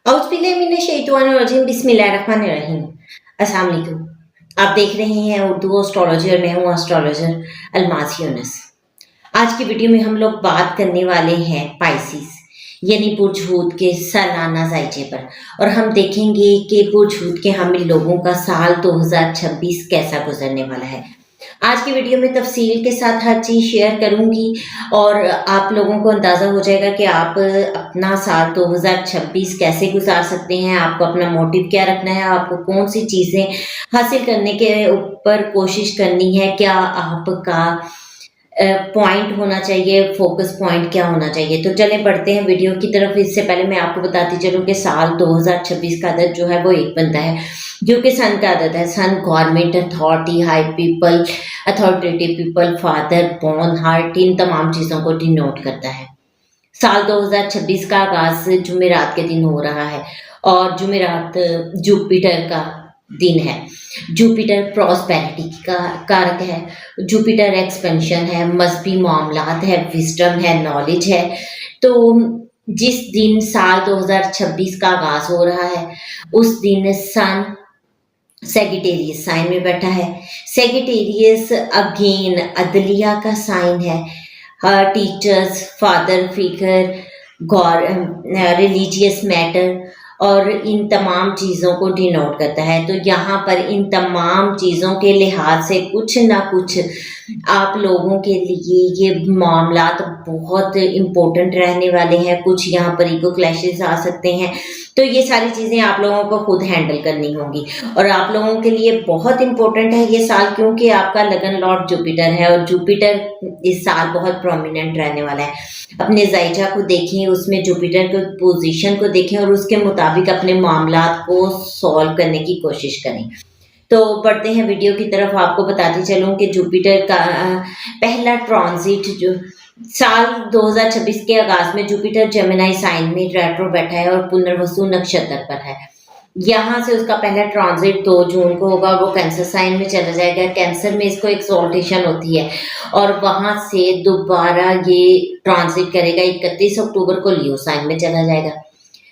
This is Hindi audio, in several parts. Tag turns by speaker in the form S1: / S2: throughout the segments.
S1: औज़ुबिल्लाहिमिनश्शैतानिर्रजीम बिस्मिल्लाहिर्रहमानिर्रहीम। अस्सलाम वालेकुम। आप देख रहे हैं उर्दू एस्ट्रोलॉजी और मैं हूँ एस्ट्रोलॉजर अलमास यूनुस। आज की वीडियो में हम लोग बात करने वाले हैं पाइसिस यानी पुरछूत के सालाना जायचे पर और हम देखेंगे कि पुरछूत के हम लोगों का साल 2026 कैसा गुजरने वाला है। आज की वीडियो में तफसील के साथ हर चीज़ शेयर करूंगी और आप लोगों को अंदाज़ा हो जाएगा कि आप अपना साल 2026 कैसे गुजार सकते हैं, आपको अपना मोटिव क्या रखना है, आपको कौन सी चीज़ें हासिल करने के ऊपर कोशिश करनी है, क्या आपका पॉइंट होना चाहिए, फोकस पॉइंट क्या होना चाहिए। तो चलें बढ़ते हैं वीडियो की तरफ। इससे पहले मैं आपको बताती चलूँ कि साल 2026 का अदद जो है वो एक बनता है जो कि सन का अदद है। Sun government, authority, high people, authoritative people, father, born, heart, इन तमाम चीज़ों को डिनोट करता है। साल 2026 का आगाज जुमेरात के दिन हो रहा है और जुमेरात जुपिटर का दिन है। जुपिटर प्रॉस्पेरिटी का कारक है, जुपिटर एक्सपेंशन है, मजहबी मामलात है, विजडम है, नॉलेज है। तो जिस दिन साल 2026 का आगाज हो रहा है उस दिन सन सेजिटेरियस साइन में बैठा है। सेजिटेरियस अगेन अदलिया का साइन है। Teachers, father figure, religious matter और इन तमाम चीज़ों को डिनोट करता है। तो यहाँ पर इन तमाम चीज़ों के लिहाज से कुछ ना कुछ आप लोगों के लिए ये मामलात बहुत इम्पोर्टेंट रहने वाले हैं। कुछ यहाँ पर ईगो क्लैशेस आ सकते हैं, तो ये सारी चीज़ें आप लोगों को खुद हैंडल करनी होंगी और आप लोगों के लिए बहुत इम्पोर्टेंट है ये साल, क्योंकि आपका लगन लॉर्ड जुपिटर है और जुपिटर इस साल बहुत प्रोमिनेंट रहने वाला है। अपने जायजा को देखें, उसमें जुपिटर के पोजीशन को देखें और उसके मुताबिक अपने मामलात को सॉल्व करने की कोशिश करें। तो बढ़ते हैं वीडियो की तरफ। आपको बताती चलूँ कि जुपिटर का पहला ट्रांजिट जो साल 2026 के आगाज में जुपिटर जेमिनी साइन में रेट्रो बैठा है और पुनर्वसु नक्षत्र पर है। यहाँ से उसका पहला ट्रांजिट 2 जून को होगा, वो कैंसर साइन में चला जाएगा। कैंसर में इसको एक्सॉल्टेशन होती है और वहाँ से दोबारा ये ट्रांजिट करेगा 31 अक्टूबर को लियो साइन में चला जाएगा।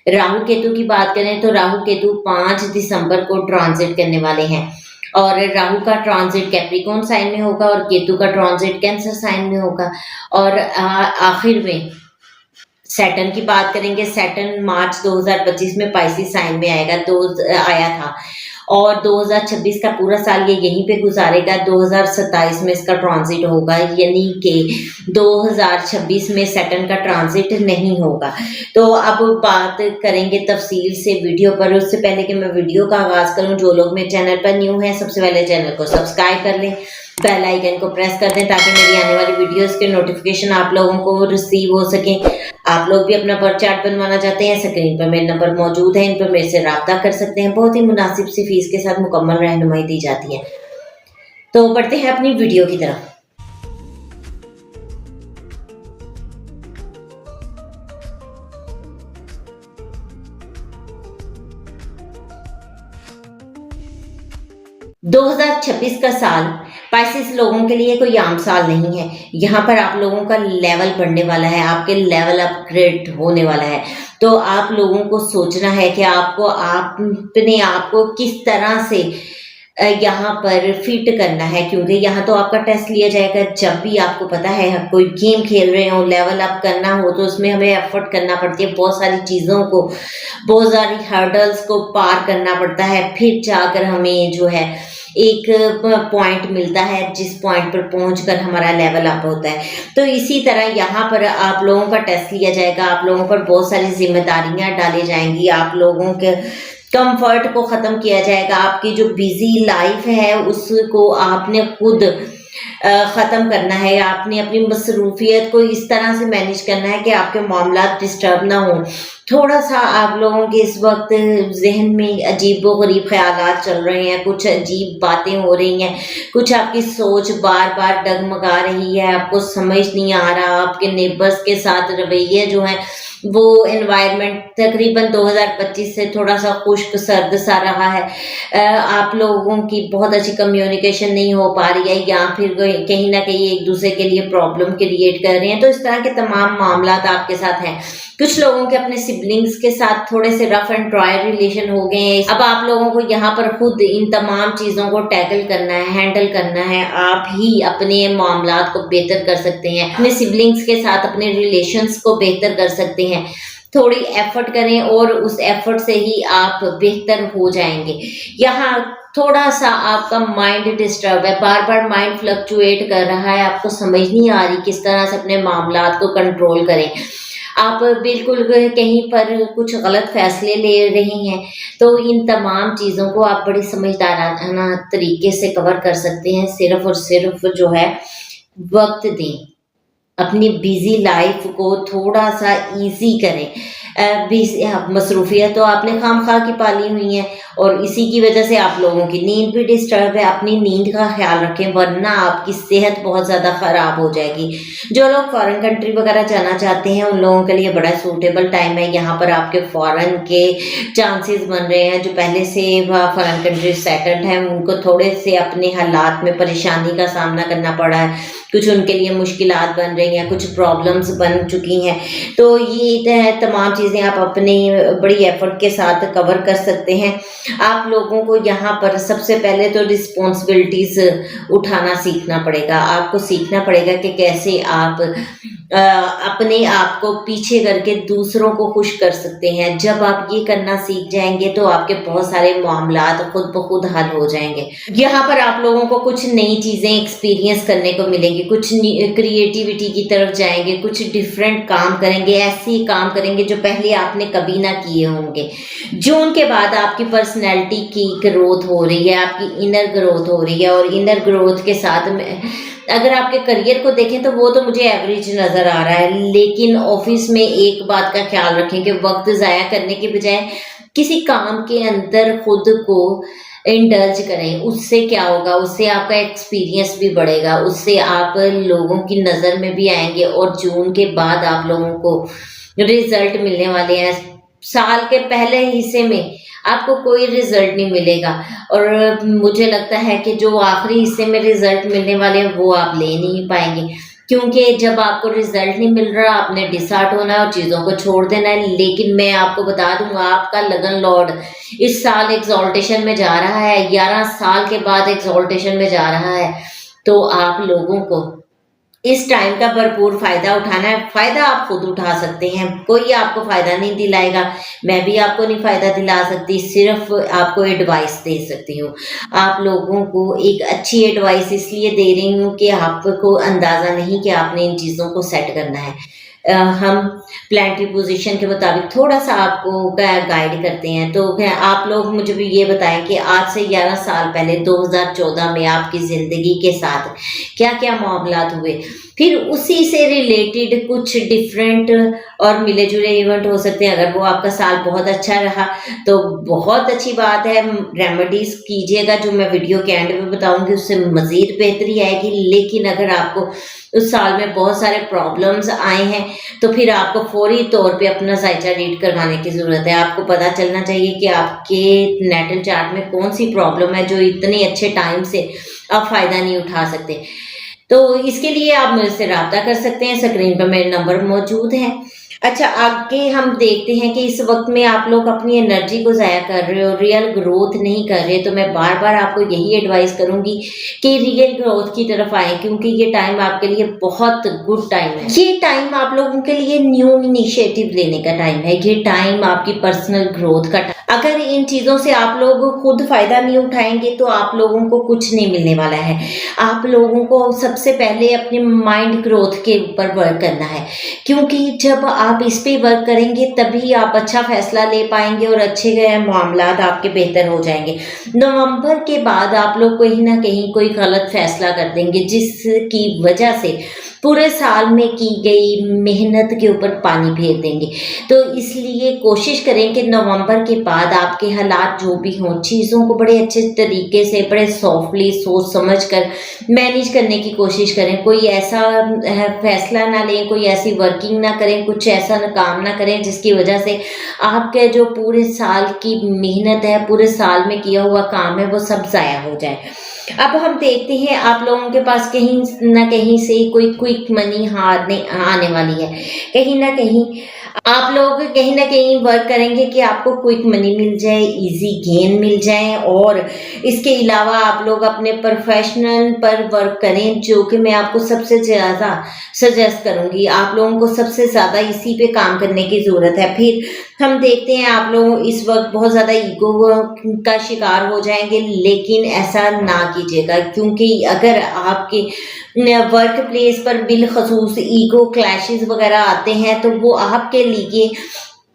S1: राहु केतु की बात करें तो राहु केतु 5 दिसंबर को ट्रांजिट करने वाले हैं और राहु का ट्रांजिट कैप्रिकॉर्न साइन में होगा और केतु का ट्रांजिट कैंसर साइन में होगा। और आखिर में सैटर्न की बात करेंगे। सैटर्न मार्च 2025 में पाइसिस साइन में आया था और 2026 का पूरा साल ये यहीं पे गुजारेगा। 2027 में इसका ट्रांजिट होगा, यानी कि 2026 में सैटर्न का ट्रांजिट नहीं होगा। तो अब बात करेंगे तफसील से वीडियो पर। उससे पहले कि मैं वीडियो का आगाज़ करूं, जो लोग मेरे चैनल पर न्यू हैं सबसे पहले चैनल को सब्सक्राइब कर लें, बेल आइकन को प्रेस कर दें ताकि मेरी आने वाली वीडियोस के नोटिफिकेशन आप लोगों को रिसीव हो सकें। आप लोग भी अपना बर्थ चार्ट बनवाना चाहते हैं, स्क्रीन पर मेरे नंबर मौजूद है, इन पर मेरे से रब्ता कर सकते हैं। बहुत ही मुनासिब सी फीस के साथ मुकम्मल रहनुमाई दी जाती है। तो बढ़ते हैं अपनी वीडियो की तरफ। दो 2026 का साल पाइसिस लोगों के लिए कोई आम साल नहीं है। यहाँ पर आप लोगों का लेवल बढ़ने वाला है, आपके लेवल अपग्रेड होने वाला है। तो आप लोगों को सोचना है कि आपको अपने आप को किस तरह से यहाँ पर फिट करना है, क्योंकि यहाँ तो आपका टेस्ट लिया जाएगा। जब भी आपको पता है कोई गेम खेल रहे हो, लेवल अप करना हो, तो उसमें हमें एफर्ट करना पड़ती है, बहुत सारी चीज़ों को, बहुत सारी हर्डल्स को पार करना पड़ता है, फिर जाकर हमें जो है एक पॉइंट मिलता है जिस पॉइंट पर पहुंचकर हमारा लेवल अप होता है। तो इसी तरह यहाँ पर आप लोगों का टेस्ट लिया जाएगा, आप लोगों पर बहुत सारी जिम्मेदारियां डाली जाएंगी, आप लोगों के कंफर्ट को ख़त्म किया जाएगा। आपकी जो बिजी लाइफ है उसको आपने खुद ख़त्म करना है। आपने अपनी मसरूफियत को इस तरह से मैनेज करना है कि आपके मामलात डिस्टर्ब ना हो। थोड़ा सा आप लोगों के इस वक्त जहन में अजीब व गरीब ख्यालात चल रहे हैं, कुछ अजीब बातें हो रही हैं, कुछ आपकी सोच बार बार डगमगा रही है, आपको समझ नहीं आ रहा, आपके नेबर्स के साथ रवैये जो हैं वो एनवायरनमेंट तकरीबन 2025 से थोड़ा सा खुश्क सर्द सा रहा है। आप लोगों की बहुत अच्छी कम्युनिकेशन नहीं हो पा रही है, या फिर कहीं ना कहीं एक दूसरे के लिए प्रॉब्लम क्रिएट कर रहे हैं। तो इस तरह के तमाम मामला आपके साथ हैं। कुछ लोगों के अपने सिबलिंग्स के साथ थोड़े से रफ एंड ड्राई रिलेशन हो गए हैं। अब आप लोगों को यहाँ पर खुद इन तमाम चीजों को टैकल करना है, हैंडल करना है। आप ही अपने मामलात को बेहतर कर सकते हैं, अपने सिबलिंग्स के साथ अपने रिलेशंस को बेहतर कर सकते हैं। थोड़ी एफर्ट करें और उस एफर्ट से ही आप बेहतर हो जाएंगे। यहाँ थोड़ा सा आपका माइंड डिस्टर्ब है, बार बार माइंड फ्लक्चुएट कर रहा है, आपको समझ नहीं आ रही किस तरह से अपने मामलात को कंट्रोल करें। आप बिल्कुल कहीं पर कुछ गलत फैसले ले रहे हैं। तो इन तमाम चीज़ों को आप बड़ी समझदाराना तरीके से कवर कर सकते हैं। सिर्फ और सिर्फ जो है वक्त दें, अपनी बिजी लाइफ को थोड़ा सा इजी करें। मसरूफियत तो आपने खामखा की पाली हुई है, और इसी की वजह से आप लोगों की नींद भी डिस्टर्ब है। अपनी नींद का ख्याल रखें, वरना आपकी सेहत बहुत ज़्यादा ख़राब हो जाएगी। जो लोग फॉरेन कंट्री वगैरह जाना चाहते हैं, उन लोगों के लिए बड़ा सूटेबल टाइम है। यहाँ पर आपके फॉरेन के चांसेस बन रहे हैं। जो पहले से फॉरेन कंट्री सेटल्ड हैं, उनको थोड़े से अपने हालात में परेशानी का सामना करना पड़ा है। कुछ उनके लिए मुश्किलात बन रही हैं, कुछ प्रॉब्लम्स बन चुकी हैं। तो ये तमाम चीज़ें आप अपनी बड़ी एफर्ट के साथ कवर कर सकते हैं। आप लोगों को यहाँ पर सबसे पहले तो रिस्पॉन्सिबिलिटीज उठाना सीखना पड़ेगा। आपको सीखना पड़ेगा कि कैसे आप अपने आप को पीछे करके दूसरों को खुश कर सकते हैं। जब आप ये करना सीख जाएंगे तो आपके बहुत सारे मामलात खुद ब खुद हल हो जाएंगे। यहाँ पर आप लोगों को कुछ नई चीज़ें एक्सपीरियंस करने को मिलेंगी, कुछ क्रिएटिविटी की तरफ जाएंगे, कुछ डिफरेंट काम करेंगे, ऐसे काम करेंगे जो पहले आपने कभी ना किए होंगे। जून के बाद आपकी पर्सनैलिटी की ग्रोथ हो रही है, आपकी इनर ग्रोथ हो रही है, और इनर ग्रोथ के साथ में अगर आपके करियर को देखें तो वो तो मुझे एवरेज नज़र आ रहा है। लेकिन ऑफिस में एक बात का ख्याल रखें कि वक्त ज़ाया करने के बजाय किसी काम के अंदर खुद को इंडल्ज करें। उससे क्या होगा, उससे आपका एक्सपीरियंस भी बढ़ेगा, उससे आप लोगों की नज़र में भी आएंगे। और जून के बाद आप लोगों को रिजल्ट मिलने वाले हैं। साल के पहले हिस्से में आपको कोई रिजल्ट नहीं मिलेगा, और मुझे लगता है कि जो आखिरी हिस्से में रिजल्ट मिलने वाले हैं वो आप ले नहीं पाएंगे। क्योंकि जब आपको रिजल्ट नहीं मिल रहा, आपने डिसहार्ट होना है और चीज़ों को छोड़ देना है। लेकिन मैं आपको बता दूंगा, आपका लगन लॉर्ड इस साल एक्सॉल्टेशन में जा रहा है, 11 साल के बाद एक्सॉल्टेशन में जा रहा है। तो आप लोगों को इस टाइम का भरपूर फायदा उठाना है। फायदा आप खुद उठा सकते हैं, कोई आपको फायदा नहीं दिलाएगा। मैं भी आपको नहीं फायदा दिला सकती, सिर्फ आपको एडवाइस दे सकती हूँ। आप लोगों को एक अच्छी एडवाइस इसलिए दे रही हूँ कि आपको अंदाजा नहीं कि आपने इन चीज़ों को सेट करना है। हम प्लानिटरी पोजीशन के मुताबिक थोड़ा सा आपको गाइड करते हैं। तो आप लोग मुझे भी ये बताएं कि आज से 11 साल पहले 2014 में आपकी ज़िंदगी के साथ क्या क्या मामलात हुए। फिर उसी से रिलेटेड कुछ डिफरेंट और मिले जुले इवेंट हो सकते हैं। अगर वो आपका साल बहुत अच्छा रहा तो बहुत अच्छी बात है, रेमेडीज कीजिएगा जो मैं वीडियो के एंड में बताऊंगी, उससे मज़ीद बेहतरी आएगी। लेकिन अगर आपको उस साल में बहुत सारे प्रॉब्लम्स आए हैं तो फिर आपको फौरी तौर पे अपना जायचा रीड करवाने की ज़रूरत है। आपको पता चलना चाहिए कि आपके नेटल चार्ट में कौन सी प्रॉब्लम है जो इतने अच्छे टाइम से आप फ़ायदा नहीं उठा सकते। तो इसके लिए आप मुझसे रब्ता कर सकते हैं, स्क्रीन पर मेरे नंबर मौजूद हैं। अच्छा, आगे हम देखते हैं कि इस वक्त में आप लोग अपनी एनर्जी को ज़ाया कर रहे हो, रियल ग्रोथ नहीं कर रहे। तो मैं बार बार आपको यही एडवाइस करूंगी कि रियल ग्रोथ की तरफ आए, क्योंकि ये टाइम आपके लिए बहुत गुड टाइम है। ये टाइम आप लोगों के लिए न्यू इनिशिएटिव लेने का टाइम है। ये टाइम आपकी पर्सनल ग्रोथ का। अगर इन चीज़ों से आप लोग खुद फायदा नहीं उठाएंगे तो आप लोगों को कुछ नहीं मिलने वाला है। आप लोगों को सबसे पहले अपने माइंड ग्रोथ के ऊपर वर्क करना है, क्योंकि जब आप इस पे वर्क करेंगे तभी आप अच्छा फैसला ले पाएंगे और अच्छे मामलात आपके बेहतर हो जाएंगे। नवंबर के बाद आप लोग कहीं ना कहीं कोई गलत फैसला कर देंगे, जिसकी वजह से पूरे साल में की गई मेहनत के ऊपर पानी फेर देंगे। तो इसलिए कोशिश करें कि नवंबर के बाद आपके हालात जो भी हों, चीज़ों को बड़े अच्छे तरीके से, बड़े सॉफ्टली सोच समझ कर मैनेज करने की कोशिश करें। कोई ऐसा फैसला ना लें, कोई ऐसी वर्किंग ना करें, कुछ ऐसा काम ना करें जिसकी वजह से आपके जो पूरे साल की मेहनत है, पूरे साल में किया हुआ काम है, वो सब ज़ाया हो जाए। अब हम देखते हैं आप लोगों के पास कहीं न कहीं से कोई क्विक मनी हारने आने वाली है। कहीं न कहीं आप लोग कहीं न कहीं वर्क करेंगे कि आपको क्विक मनी मिल जाए, ईज़ी गेन मिल जाए, और इसके अलावा आप लोग अपने प्रोफ़ेशनल पर वर्क करें, जो कि मैं आपको सबसे ज़्यादा सजेस्ट करूँगी। आप लोगों को सबसे ज़्यादा इसी पे काम करने की ज़रूरत है। फिर हम देखते हैं आप लोग इस वक़्त बहुत ज़्यादा ईगो का शिकार हो जाएँगे, लेकिन ऐसा ना कीजिएगा, क्योंकि अगर आपके वर्क प्लेस पर बिलखसूस ईगो क्लैशेस वगैरह आते हैं तो वो आपके लिए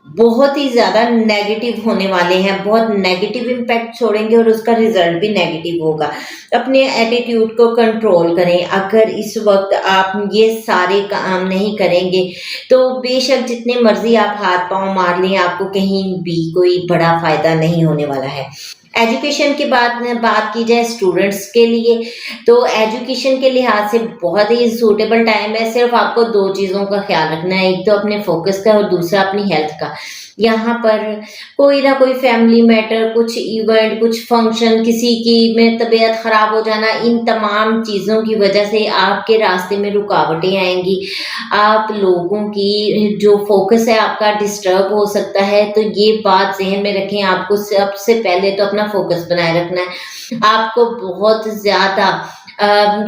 S1: बहुत ही ज़्यादा नेगेटिव होने वाले हैं, बहुत नेगेटिव इम्पैक्ट छोड़ेंगे और उसका रिजल्ट भी नेगेटिव होगा। अपने एटीट्यूड को कंट्रोल करें। अगर इस वक्त आप ये सारे काम नहीं करेंगे तो बेशक जितने मर्जी आप हाथ पांव मार लें, आपको कहीं भी कोई बड़ा फायदा नहीं होने वाला है। एजुकेशन की बात की जाए स्टूडेंट्स के लिए, तो एजुकेशन के लिहाज से बहुत ही सूटेबल टाइम है। सिर्फ आपको 2 चीज़ों का ख्याल रखना है, एक तो अपने फोकस का और दूसरा अपनी हेल्थ का। यहाँ पर कोई ना कोई फैमिली मैटर, कुछ इवेंट, कुछ फंक्शन, किसी की में तबीयत ख़राब हो जाना, इन तमाम चीज़ों की वजह से आपके रास्ते में रुकावटें आएँगी। आप लोगों की जो फोकस है आपका डिस्टर्ब हो सकता है, तो ये बात ज़हन में रखें। आपको सबसे पहले तो अपना फोकस बनाए रखना है। आपको बहुत ज़्यादा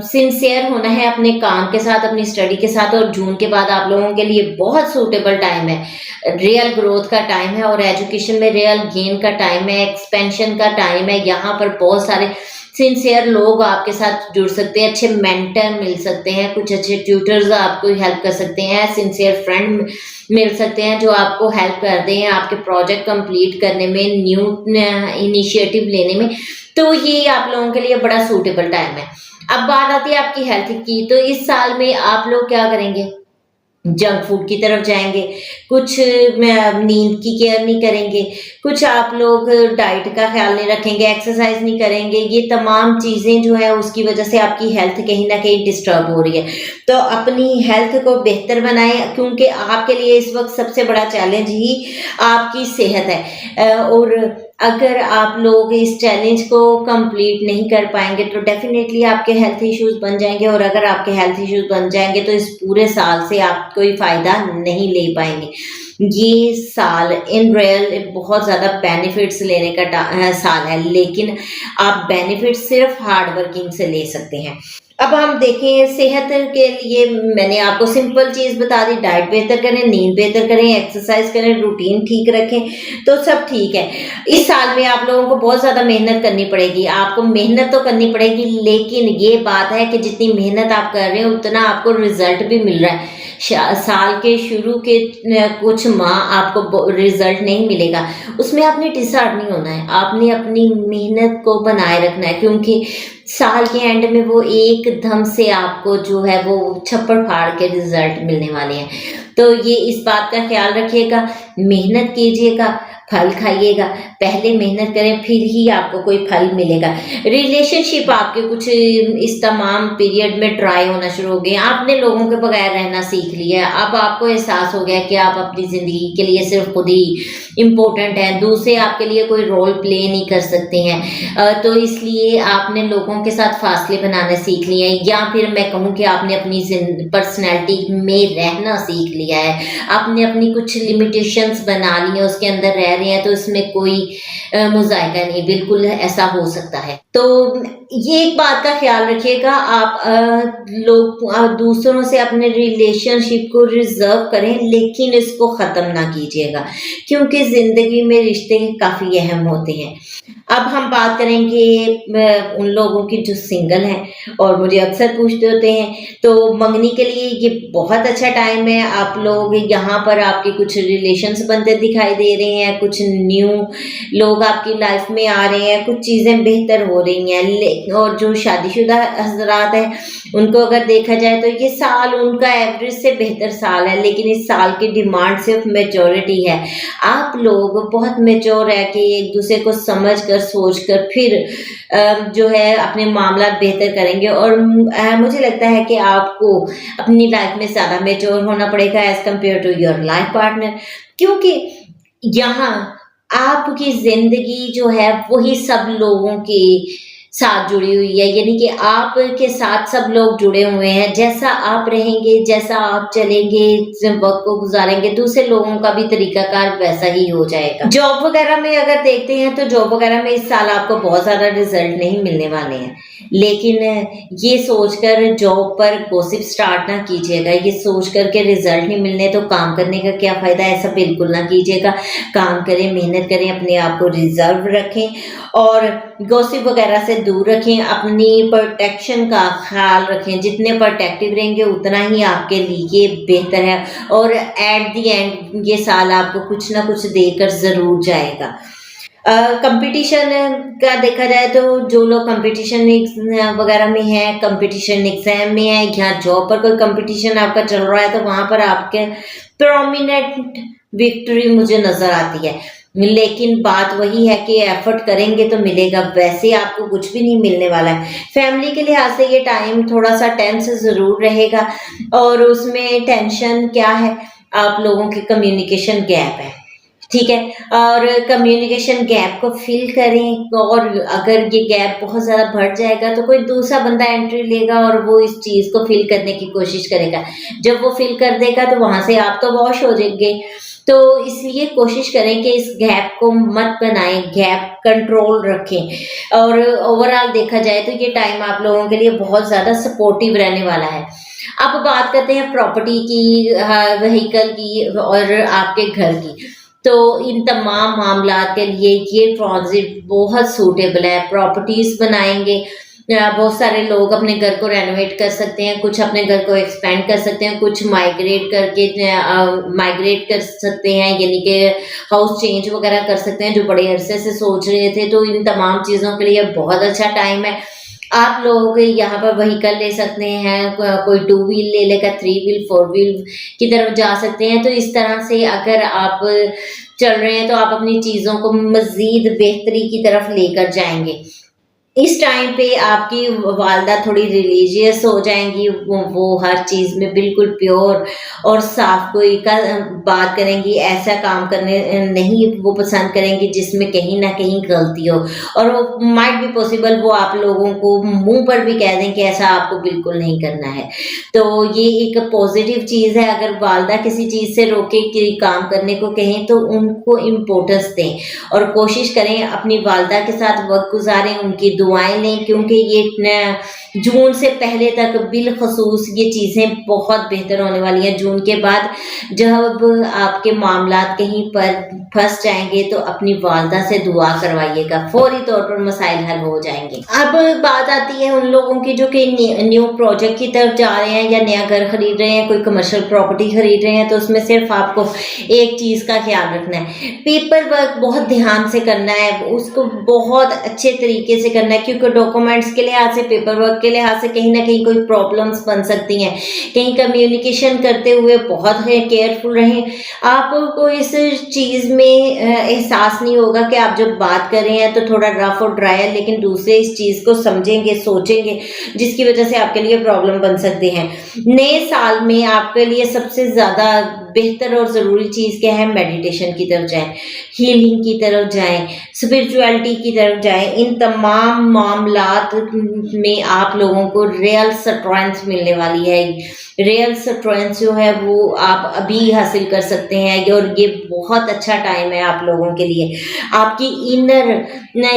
S1: सिंसियर होना है अपने काम के साथ, अपनी स्टडी के साथ, और जून के बाद आप लोगों के लिए बहुत सूटेबल टाइम है। रियल ग्रोथ का टाइम है और एजुकेशन में रियल गेन का टाइम है, एक्सपेंशन का टाइम है। यहाँ पर बहुत सारे सिंसियर लोग आपके साथ जुड़ सकते हैं, अच्छे मेंटर मिल सकते हैं, कुछ अच्छे ट्यूटर्स आपको हेल्प कर सकते हैं, सिंसियर फ्रेंड मिल सकते हैं जो आपको हेल्प कर दें आपके प्रोजेक्ट कंप्लीट करने में, न्यू इनिशिएटिव लेने में। तो ये आप लोगों के लिए बड़ा सूटेबल टाइम है। अब बात आती है आपकी हेल्थ की, तो इस साल में आप लोग क्या करेंगे? जंक फूड की तरफ जाएँगे, कुछ नींद की केयर नहीं करेंगे, कुछ आप लोग डाइट का ख़्याल नहीं रखेंगे, एक्सरसाइज़ नहीं करेंगे। ये तमाम चीज़ें जो हैं उसकी वज़ह से आपकी हेल्थ कहीं न कहीं डिस्टर्ब हो रही है। तो अपनी हेल्थ को बेहतर बनाएँ, क्योंकि आपके लिए इस वक़्त सबसे बड़ा चैलेंज ही आपकी सेहत है। और अगर आप लोग इस चैलेंज को कंप्लीट नहीं कर पाएँगे तो डेफ़िनेटली आपके हेल्थ इश्यूज़ बन जाएँगे, और अगर आपके हेल्थ इश्यूज़ बन जाएँगे तो इस पूरे साल से आप कोई फ़ायदा नहीं ले पाएँगे। ये साल इन रियल बहुत ज़्यादा बेनिफिट्स लेने का साल है, लेकिन आप बेनिफिट सिर्फ़ हार्ड वर्किंग से ले सकते हैं। अब हम देखें सेहत के लिए मैंने आपको सिंपल चीज़ बता दी, डाइट बेहतर करें, नींद बेहतर करें, एक्सरसाइज़ करें, रूटीन ठीक रखें, तो सब ठीक है। इस साल में आप लोगों को बहुत ज़्यादा मेहनत करनी पड़ेगी, आपको मेहनत तो करनी पड़ेगी, लेकिन ये बात है कि जितनी मेहनत आप कर रहे हो उतना आपको रिज़ल्ट भी मिल रहा है। साल के शुरू के कुछ माह आपको रिज़ल्ट नहीं मिलेगा, उसमें आपने डिसहार्ट नहीं होना है, आपने अपनी मेहनत को बनाए रखना है, क्योंकि साल के एंड में वो एकदम से आपको जो है वो छप्पड़ फाड़ के रिजल्ट मिलने वाले हैं। तो ये इस बात का ख्याल रखिएगा, मेहनत कीजिएगा, फल खाइएगा। पहले मेहनत करें फिर ही आपको कोई फल मिलेगा। रिलेशनशिप आपके कुछ इस तमाम पीरियड में ड्राई होना शुरू हो गए, आपने लोगों के बगैर रहना सीख लिया है। अब आपको एहसास हो गया कि आप अपनी ज़िंदगी के लिए सिर्फ खुद ही इम्पोर्टेंट हैं, दूसरे आपके लिए कोई रोल प्ले नहीं कर सकते हैं। तो इसलिए आपने लोगों के साथ फासले बनाने सीख लिए हैं, या फिर मैं कहूँ कि आपने अपनी पर्सनैलिटी में रहना सीख लिया है। आपने अपनी कुछ लिमिटेशंस बना ली हैं, उसके अंदर रह रहे हैं, तो इसमें कोई मुज़ायका नहीं, बिल्कुल ऐसा हो सकता है। तो ये एक बात का ख्याल रखिएगा, आप लोग दूसरों से अपने रिलेशनशिप को रिजर्व करें, लेकिन इसको ख़त्म ना कीजिएगा, क्योंकि ज़िंदगी में रिश्ते काफ़ी अहम होते हैं। अब हम बात करेंगे उन लोगों की जो सिंगल हैं और मुझे अक्सर पूछते होते हैं, तो मंगनी के लिए ये बहुत अच्छा टाइम है। आप लोग यहाँ पर आपके कुछ रिलेशंस बनते दिखाई दे रहे हैं, कुछ न्यू लोग आपकी लाइफ में आ रहे हैं, कुछ चीज़ें बेहतर हो रही हैं। और जो शादीशुदा हजरात हैं, उनको अगर देखा जाए तो ये साल उनका एवरेज से बेहतर साल है, लेकिन इस साल की डिमांड सिर्फ मेच्योरिटी है। आप लोग बहुत मेच्योर है कि एक दूसरे को समझ कर सोच कर फिर जो है अपने मामला बेहतर करेंगे। और मुझे लगता है कि आपको अपनी लाइफ में ज़्यादा मेच्योर होना पड़ेगा as compare to your life partner, क्योंकि यहाँ आपकी जिंदगी जो है वही सब लोगों के साथ जुड़ी हुई है, यानी कि आपके साथ सब लोग जुड़े हुए हैं। जैसा आप रहेंगे, जैसा आप चलेंगे, वक्त को गुजारेंगे, दूसरे लोगों का भी तरीकाकार वैसा ही हो जाएगा। जॉब वगैरह में अगर देखते हैं तो जॉब वगैरह में इस साल आपको बहुत ज़्यादा रिजल्ट नहीं मिलने वाले हैं, लेकिन ये सोचकर जॉब पर गॉसिप स्टार्ट ना कीजिएगा। ये सोच कर के रिजल्ट नहीं मिलने तो काम करने का क्या फ़ायदा, ऐसा बिल्कुल ना कीजिएगा। काम करें, मेहनत करें, अपने आप को रिजर्व रखें और गॉसिप वगैरह से दूर रखें। अपनी प्रोटेक्शन का ख्याल रखें, जितने प्रोटेक्टिव रहेंगे उतना ही आपके लिए बेहतर है। और एट द एंड ये साल आपको कुछ ना कुछ देकर ज़रूर जाएगा। कंपटीशन का देखा जाए तो जो लोग कंपटीशन वगैरह में है, कंपटीशन एग्जाम में है या जॉब पर कोई कंपटीशन आपका चल रहा है, तो वहाँ पर आपके प्रोमिनेंट विक्ट्री मुझे नज़र आती है। लेकिन बात वही है कि एफर्ट करेंगे तो मिलेगा, वैसे आपको कुछ भी नहीं मिलने वाला है। फैमिली के लिहाज से ये टाइम थोड़ा सा टेंस ज़रूर रहेगा, और उसमें टेंशन क्या है, आप लोगों की कम्युनिकेशन गैप है, ठीक है। और कम्युनिकेशन गैप को फिल करें, और अगर ये गैप बहुत ज़्यादा बढ़ जाएगा तो कोई दूसरा बंदा एंट्री लेगा और वो इस चीज़ को फिल करने की कोशिश करेगा। जब वो फिल कर देगा तो वहाँ से आप तो वॉश हो जाएंगे। तो इसलिए कोशिश करें कि इस गैप को मत बनाएं, गैप कंट्रोल रखें। और ओवरऑल देखा जाए तो ये टाइम आप लोगों के लिए बहुत ज़्यादा सपोर्टिव रहने वाला है। अब बात करते हैं प्रॉपर्टी की, व्हीकल की और आपके घर की। तो इन तमाम मामलात के लिए ये ट्रांजिट बहुत सूटेबल है। प्रॉपर्टीज़ बनाएंगे, बहुत सारे लोग अपने घर को रेनोवेट कर सकते हैं, कुछ अपने घर को एक्सपेंड कर सकते हैं, कुछ माइग्रेट कर सकते हैं, यानी कि हाउस चेंज वगैरह कर सकते हैं जो बड़े अरसे से सोच रहे थे। तो इन तमाम चीज़ों के लिए बहुत अच्छा टाइम है। आप लोग यहाँ पर व्हीकल ले सकते हैं, कोई 2 व्हील ले लेगा, 3 व्हील 4 व्हील की तरफ जा सकते हैं। तो इस तरह से अगर आप चल रहे हैं तो आप अपनी चीज़ों को मज़ीद बेहतरी की तरफ लेकर जाएंगे। इस टाइम पे आपकी वालदा थोड़ी रिलीजियस हो जाएंगी, वो हर चीज़ में बिल्कुल प्योर और साफ कोई का बात करेंगी। ऐसा काम करने नहीं वो पसंद करेंगी जिसमें कहीं ना कहीं गलती हो, और वो माइट भी पॉसिबल वो आप लोगों को मुंह पर भी कह दें कि ऐसा आपको बिल्कुल नहीं करना है। तो ये एक पॉजिटिव चीज़ है। अगर वालदा किसी चीज़ से रोके कि काम करने को कहें तो उनको इम्पोर्टेंस दें और कोशिश करें अपनी वालदा के साथ वक्त गुजारें, उनकी दुआएं लें, क्योंकि ये जून से पहले तक बिलखसूस ये चीज़ें बहुत बेहतर होने वाली हैं। जून के बाद जब आपके मामलात कहीं पर फंस जाएंगे तो अपनी वालदा से दुआ करवाइएगा, फौरी तौर पर मसाइल हल हो जाएंगे। अब बात आती है उन लोगों की जो कि न्यू प्रोजेक्ट की तरफ जा रहे हैं या नया घर खरीद रहे हैं, कोई कमर्शियल प्रॉपर्टी खरीद रहे हैं। तो उसमें सिर्फ आपको एक चीज़ का ख्याल रखना है, पेपर वर्क बहुत ध्यान से करना है, उसको बहुत अच्छे तरीके से करना है, क्योंकि डॉक्यूमेंट्स के लिहाज से, पेपर वर्क के लिहाज से कहीं ना कहीं कोई प्रॉब्लम्स बन सकती हैं। कहीं कम्युनिकेशन करते हुए बहुत केयरफुल रहें। आपको इस चीज़ में एहसास नहीं होगा कि आप जब बात कर रहे हैं तो थोड़ा रफ और ड्राई है, लेकिन दूसरे इस चीज़ को समझेंगे, सोचेंगे, जिसकी वजह से आपके लिए प्रॉब्लम बन सकते हैं। नए साल में आपके लिए सबसे ज़्यादा बेहतर और ज़रूरी चीज़ क्या है, मेडिटेशन की तरफ जाएं, हीलिंग की तरफ जाएं, स्पिरिचुअलिटी की तरफ जाएं। इन तमाम मामलात में आप लोगों को रियल स्ट्रेंथ मिलने वाली है। रियल स्ट्रेंथ जो है वो आप अभी हासिल कर सकते हैं, और ये बहुत अच्छा टाइम है आप लोगों के लिए। आपकी इनर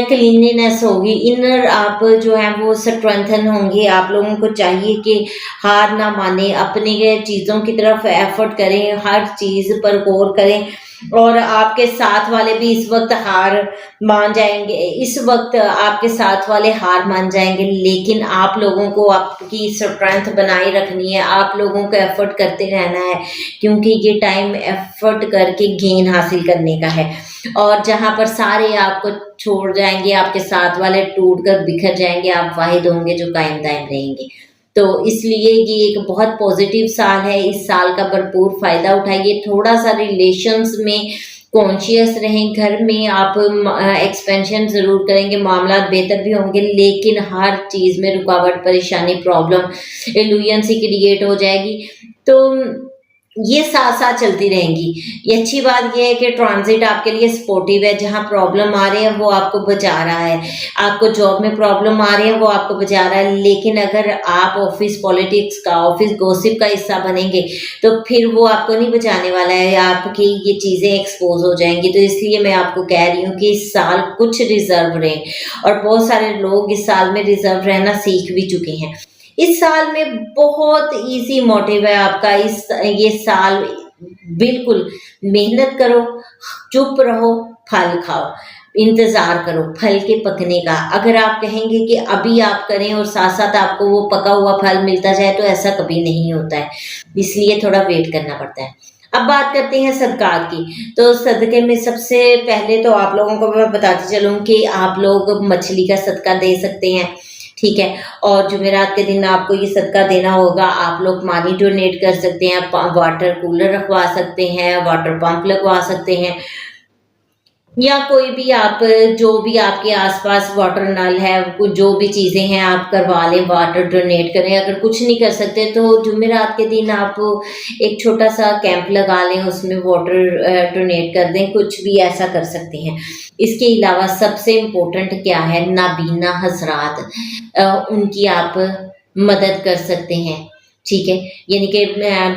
S1: क्लीनलीनेस होगी, इनर आप जो है वो स्ट्रेंथन होंगे। आप लोगों को चाहिए कि हार ना माने, अपने चीज़ों की तरफ एफर्ट करें, हर चीज़ पर गौर करें और आपके साथ वाले भी इस वक़्त हार मान जाएँगे, इस वक़्त आपके साथ वाले हार मान जाएँगे, लेकिन आप लोगों को आपकी स्ट्रेंथ बनाए रखनी है, आप लोगों को एफ़र्ट करते रहना है, क्योंकि ये टाइम एफ़र्ट करके गेन हासिल करने का है। और जहाँ पर सारे आपको छोड़ जाएँगे, आपके साथ वाले टूट कर बिखर जाएँगे, आप वाहिद होंगे जो कायम दायम रहेंगे। तो इसलिए ये एक बहुत पॉज़िटिव साल है, इस साल का भरपूर फ़ायदा उठाइए, थोड़ा-सा रिलेशंस में कॉन्शियस रहें, घर में आप एक्सपेंशन ज़रूर करेंगे, मामलात बेहतर भी होंगे, लेकिन हर चीज़ में रुकावट, परेशानी, प्रॉब्लम, इल्यूजन सी क्रिएट हो जाएगी। तो ये साथ-साथ चलती रहेंगी। ये अच्छी बात ये है कि ट्रांज़िट आपके लिए सपोर्टिव है, जहाँ प्रॉब्लम आ रहे हैं वो आपको बचा रहा है। आपको जॉब में प्रॉब्लम आ रही है वो आपको बचा रहा है, लेकिन अगर आप ऑफ़िस पॉलिटिक्स का, ऑफ़िस गॉसिप का हिस्सा बनेंगे, तो फिर वो आपको नहीं बचाने वाला है, आपकी ये चीज़ें एक्सपोज़ हो जाएँगी। तो इसलिए मैं आपको कह रही हूँ कि इस साल कुछ रिज़र्व रहें, और बहुत सारे लोग इस साल में रिज़र्व रहना सीख भी चुके हैं। इस साल में बहुत ईज़ी मोटिव है आपका, ये साल बिल्कुल मेहनत करो, चुप रहो, फल खाओ। इंतज़ार करो फल के पकने का। अगर आप कहेंगे कि अभी आप करें और साथ-साथ आपको वो पका हुआ फल मिलता जाए, तो ऐसा कभी नहीं होता है। इसलिए थोड़ा वेट करना पड़ता है। अब बात करते हैं सदक़ात की। तो सदक़े में सबसे पहले तो आप लोगों को मैं बताती चलूँ कि आप लोग मछली का सदका दे सकते हैं, ठीक है? और जुमेरात के दिन आपको ये सदका देना होगा, आप लोग पानी डोनेट कर सकते हैं, वाटर कूलर रखवा सकते हैं, वाटर पंप लगवा सकते हैं, या कोई भी आप जो भी आपके आस-पास वाटर नल है, कुछ जो भी चीज़ें हैं आप करवा लें, वाटर डोनेट करें। अगर कुछ नहीं कर सकते तो जुमेरात के दिन आप एक छोटा-सा कैंप लगा लें, उसमें वाटर डोनेट कर दें, कुछ भी ऐसा कर सकते हैं। इसके अलावा सबसे इम्पोर्टेंट क्या है, नाबीना हज़रात, उनकी आप मदद कर सकते हैं, ठीक है? यानी कि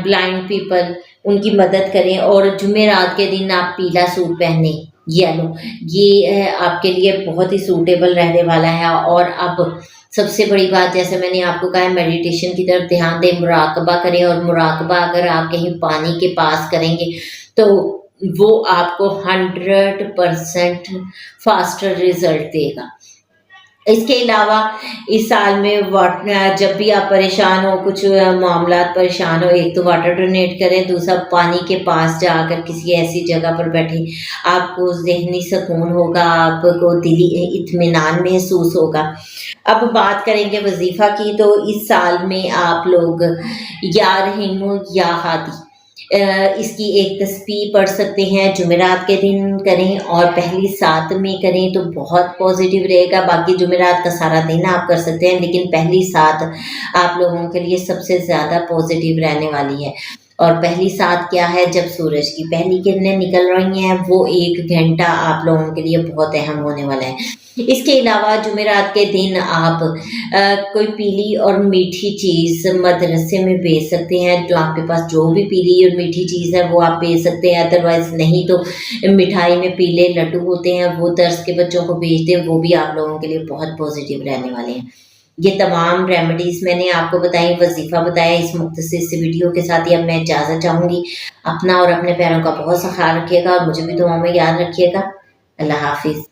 S1: ब्लाइंड पीपल, उनकी मदद करें, और जुमेरात के दिन आप पीला सूट पहने, येलो, ये आपके लिए बहुत ही सूटेबल रहने वाला है। और अब सबसे बड़ी बात, जैसे मैंने आपको कहा है, मेडिटेशन की तरफ ध्यान दें, मुराकबा करें, और मुराकबा अगर आप कहीं पानी के पास करेंगे तो वो आपको 100% फास्टर रिज़ल्ट देगा। इसके अलावा इस साल में जब भी आप परेशान हो, कुछ मामलात परेशान हो, एक तो वाटर डोनेट करें, दूसरा पानी के पास जाकर किसी ऐसी जगह पर बैठें, आपको ज़हनी सुकून होगा, आपको दिली इत्मीनान महसूस होगा। अब बात करेंगे वज़ीफ़ा की, तो इस साल में आप लोग या रहीम या हादी, इसकी एक तस्बीह पढ़ सकते हैं, जुमेरात के दिन करें और पहली सात में करें तो बहुत पॉज़िटिव रहेगा। बाकी जुमेरात का सारा दिन आप कर सकते हैं, लेकिन पहली सात आप लोगों के लिए सबसे ज़्यादा पॉज़िटिव रहने वाली है। और पहली सात क्या है, जब सूरज की पहली किरणें निकल रही हैं, वो 1 घंटा आप लोगों के लिए बहुत अहम होने वाला है। इसके अलावा जुमेरात के दिन आप कोई पीली और मीठी चीज़ मदरसे में भेज सकते हैं, जो आपके पास जो भी पीली और मीठी चीज़ है वो आप भेज सकते हैं। अदरवाइज़ नहीं तो मिठाई में पीले लड्डू होते हैं, वो दर्स के बच्चों को भेज दें, वो भी आप लोगों के लिए बहुत पॉज़िटिव रहने वाले हैं। ये तमाम रेमेडीज़ मैंने आपको बताई, वज़ीफ़ा बताया। इस मुख्तसर से वीडियो के साथ ही अब मैं इजाज़त चाहूँगी। अपना और अपने प्यारों का बहुत सा ख़्याल रखिएगा, और मुझे भी दुआ में याद रखिएगा। अल्लाह हाफ़िज़।